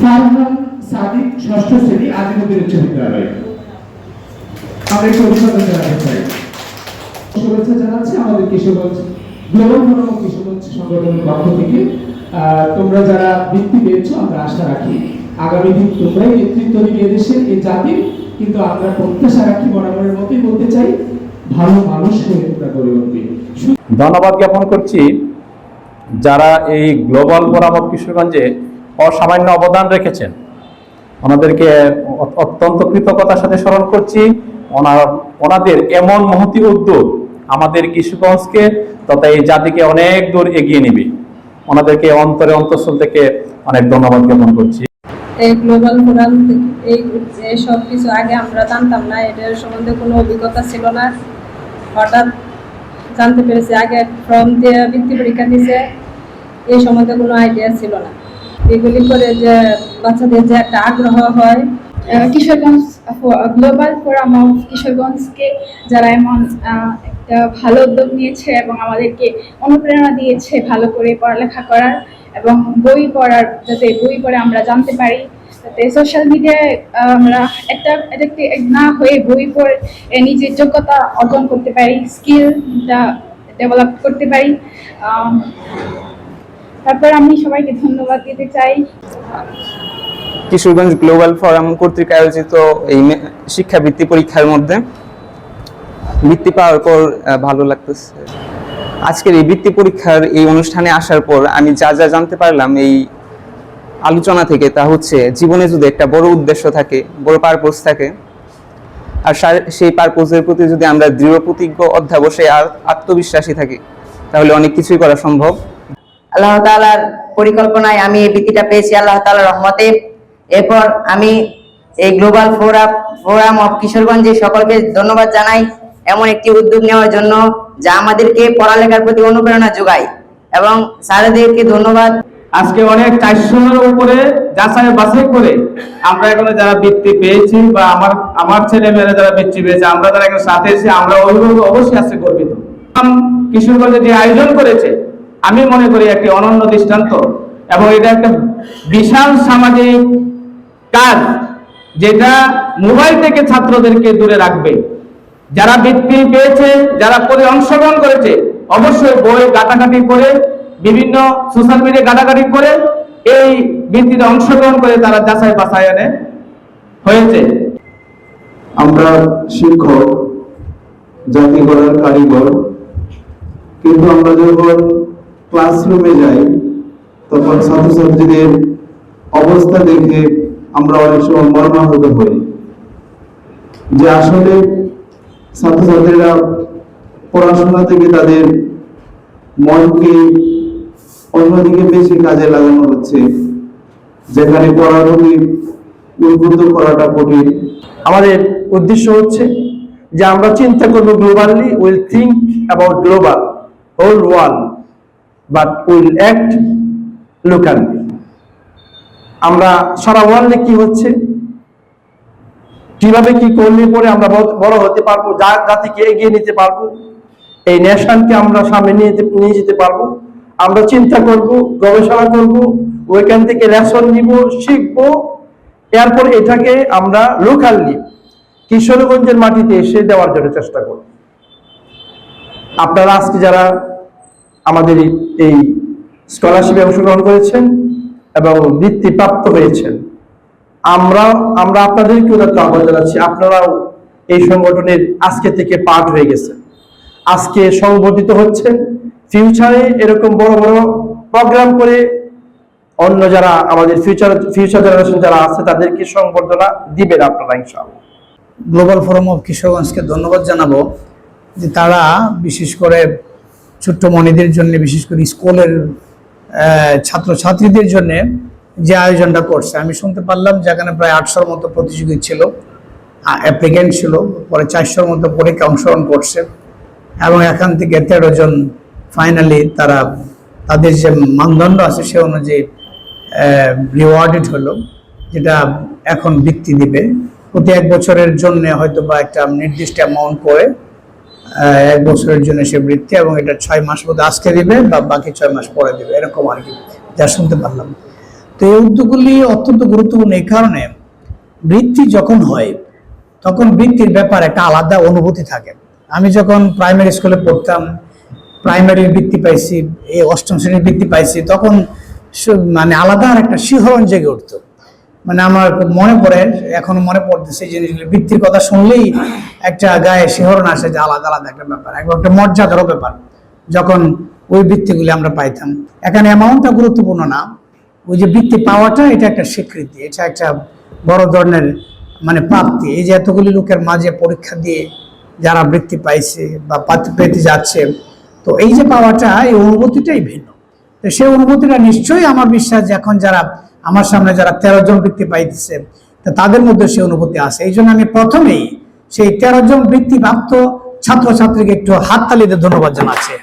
ফারহান সাদিক ষষ্ঠ শ্রেণী আজিমুদ্দিন উচ্চ বিদ্যালয়। আমরা একটু অভিনন্দন জানাতে চাই। শুভেচ্ছা জানাচ্ছি আমাদের কিশোরগঞ্জ গ্লোবাল ফোরাম কিশোরগঞ্জ সংগঠনের পক্ষ থেকে। তোমরা যারা বৃত্তি পেয়েছো, আমরা আশা রাখি আগামী দিন তোমরাই নেতৃত্ব দিবে এদেশের এই জাতির। কিন্তু আমরা প্রত্যাশা রাখি, বরাবরের মতোই বলতে চাই, ভালো মানুষ হয়ে তোমরা গড়ে উঠবে। ধন্যবাদ জ্ঞাপন করছি যারা এই গ্লোবাল ফোরাম অফ কিশোরগঞ্জে অসামান্য অবদান রেখেছেন, ওনাদেরকে অত্যন্ত কৃতজ্ঞতার সাথে স্মরণ করছি। ওনাদের এমন মহতী উদ্যোগ আমাদের কিশোরগঞ্জকে তথা এই জাতিকে অনেক দূর এগিয়ে নেবে। ওনাদেরকে অন্তঃস্থল থেকে অনেক ধন্যবাদ জ্ঞাপন করছি। এই গ্লোবাল ফোরাম এই সব কিছু আগে আমরা জানতাম না, এটার সম্বন্ধে কোনো অভিজ্ঞতা ছিল না। হঠাৎ জানতে পেরেছি, আগে ফর্ম দিয়ে বৃত্তি পরীক্ষা দিয়েছে, এই সম্বন্ধে কোনো আইডিয়া ছিল না। এগুলি করে যে বাচ্চাদের যে একটা আগ্রহ হয়। কিশোরগঞ্জ গ্লোবাল ফোরাম অফ কিশোরগঞ্জকে যারা এমন একটা ভালো উদ্যোগ নিয়েছে এবং আমাদেরকে অনুপ্রেরণা দিয়েছে ভালো করে পড়ালেখা করার এবং বই পড়ার, যাতে বই পড়ে আমরা জানতে পারি, যাতে সোশ্যাল মিডিয়ায় আমরা একটা না হয়ে বই পড়ে নিজের যোগ্যতা অর্জন করতে পারি, স্কিলটা ডেভেলপ করতে পারি। তারপর আমি সবাইকে ধন্যবাদ দিতে চাই। কিশোরগঞ্জ গ্লোবাল ফোরাম কর্তৃক আয়োজিত এই শিক্ষাবৃত্তি পরীক্ষার মধ্যে বৃত্তি পাওয়ার পর ভালো লাগতেছে। আজকের এই বৃত্তি পরীক্ষার এই অনুষ্ঠানে আসার পর আমি যা যা জানতে পারলাম এই আলোচনা থেকে, তা হচ্ছে জীবনে যদি একটা বড় উদ্দেশ্য থাকে, বড় পারপোজ থাকে, আর সেই পারপোজের প্রতি যদি আমরা দৃঢ় প্রতিজ্ঞ, অধ্যাবসায়ী আর আত্মবিশ্বাসী থাকি, তাহলে অনেক কিছুই করা সম্ভব। আল্লাহ তাআলার পরিকল্পনায় আমি এই বৃত্তিটা পেয়েছি, আল্লাহ তাআলার রহমতে। এরপর আমি এই গ্লোবাল ফোরাম অফ কিশোরগঞ্জে সকলকে ধন্যবাদ জানাই এমন একটি উদ্যোগ নেওয়ার জন্য, যা আমাদেরকে পড়ালেখার প্রতি অনুপ্রেরণা যোগায়, এবং স্যারদেরকে ধন্যবাদ। আজকে অনেক 400-এর উপরে যাচাই বাছাই করে আমরা এখানে যারা বৃত্তি পেয়েছি, বা আমার ছেলে মেয়েরা যারা বৃত্তি পেয়েছে, আমরা যারা এখানে সাথে এসে আমরা অভিভাবক অবশ্যই আজকে গর্বিত। কিশোরগঞ্জে যে আয়োজন করেছে আমি মনে করি একটি অনন্য দৃষ্টান্ত, এবং এটা একটা বিশাল সামাজিক কাজ, যেটা মোবাইল থেকে ছাত্রদেরকে দূরে রাখবে। যারা বৃত্তি পেয়েছে, যারা অংশগ্রহণ করেছে, অবশ্যই বই ঘাটাঘাটি করে, বিভিন্ন সোশ্যাল মিডিয়া ঘাটাঘাটি করে এই বৃত্তিতে অংশগ্রহণ করে তারা যাচাই বাছাই হয়েছে। আমরা শিক্ষক, জাতি গড়ার কারিগর, কিন্তু আমরা যখন ক্লাসরুমে যাই তখন ছাত্রছাত্রীদের অবস্থা দেখে আমরা অনেক সময় মর্মাহত হই, যে আসলে ছাত্রছাত্রীরা পড়াশোনা থেকে তাদের মনকে অন্যদিকে বেশি কাজে লাগানো হচ্ছে, যেখানে পড়ার প্রতি উদ্বুদ্ধ করাটা কঠিন। আমাদের উদ্দেশ্য হচ্ছে যে আমরা চিন্তা করব globally, will think about global whole world, but will act locally. আমরা সারা ওয়ার্ল্ডে কি হচ্ছে, কিভাবে কি করলে পরে আমরা বড় হতে পারবো, জাতিকে এগিয়ে নিতে পারবো, এই নেশনকে আমরা সামনে নিয়ে যেতে পারবো, আমরা চিন্তা করব, গবেষণা করব, ওইখান থেকে লেসন নিব, শিখবো, এরপর এটাকে আমরা লোকালি কিশোরগঞ্জের মাটিতে এসে দেওয়ার জন্য চেষ্টা করব। আপনারা আজকে যারা আমাদের এই স্কলারশিপে অংশগ্রহণ করেছেন এবং বৃত্তি প্রাপ্ত হয়েছেন, আমরা আপনাদেরকে আহ্বান জানাচ্ছি, আপনারাও এই সংগঠনের আজকে থেকে পার্ট হয়ে গেছেন, আজকে সংগঠিত হচ্ছেন। ফিউচারে এরকম বড় বড় প্রোগ্রাম করে অন্য যারা আমাদের ফিউচার জেনারেশন যারা আছে তাদেরকে সংবর্ধনা দিবেন আপনারা ইনশাআল্লাহ। গ্লোবাল ফোরাম অফ কিশোরগঞ্জকে ধন্যবাদ জানাবো যে তারা বিশেষ করে ছোট্ট মনিদের জন্য, বিশেষ করে স্কুলের ছাত্রছাত্রীদের জন্য যে আয়োজনটা করছে। আমি শুনতে পারলাম যে এখানে প্রায় 800-র মতো প্রতিযোগী ছিল, অ্যাপ্লিকেন্ট ছিল, পরে 400-র মতো পরীক্ষা অংশগ্রহণ করছে, এবং এখান থেকে 13 জন ফাইনালি তারা তাদের যে মানদণ্ড আছে সে অনুযায়ী রিওয়ার্ডেড হলো, যেটা এখন বৃত্তি দিবে প্রতি 1 বছরের জন্য, হয়তো বা একটা নির্দিষ্ট অ্যামাউন্ট করে 1 বছরের জন্য সে বৃত্তি, এবং এটা 6 মাস মধ্যে আজকে দিবে বা বাকি 6 মাস পরে দিবে, এরকম আর কি যা শুনতে পারলাম। তো এই উদ্যোগগুলি অত্যন্ত গুরুত্বপূর্ণ এই কারণে, বৃত্তি যখন হয় তখন বৃত্তির ব্যাপারে একটা আলাদা অনুভূতি থাকে। আমি যখন প্রাইমারি স্কুলে পড়তাম, প্রাইমারির বৃত্তি পাইছি, এই অষ্টম শ্রেণীর বৃত্তি পাইছি, তখন মানে আলাদা আর একটা শিহরণ জেগে উঠতো। মানে আমার মনে পড়ে, এখনো মনে পড়তেছে এই জিনিসগুলো, বৃত্তির কথা শুনলেই একটা গায়ে শিহরণ আসে, যে আলাদা আলাদা একটা ব্যাপার, একটা মর্যাদারও ব্যাপার যখন ওই বৃত্তিগুলি আমরা পাইতাম। এখানে অ্যামাউন্টটা গুরুত্বপূর্ণ না, ওই যে বৃত্তি পাওয়াটা এটা একটা স্বীকৃতি, এটা একটা বড় ধরনের মানে প্রাপ্তি। এই যে এতগুলি লোকের মাঝে পরীক্ষা দিয়ে যারা বৃত্তি পাইছে বা পেতে যাচ্ছে, তো এই যে পাওয়াটা, এই অনুভূতিটাই ভিন্ন। তো সেই অনুভূতিটা নিশ্চয়ই আমার বিশ্বাস যে এখন যারা আমার সামনে যারা 13 জন বৃত্তি পাইতেছে, তো তাদের মধ্যে সেই অনুভূতি আছে। এই জন্য আমি প্রথমেই সেই 13 জন বৃত্তিপ্রাপ্ত ছাত্রছাত্রীকে একটু হাততালি দিয়ে ধন্যবাদ জানাচ্ছি।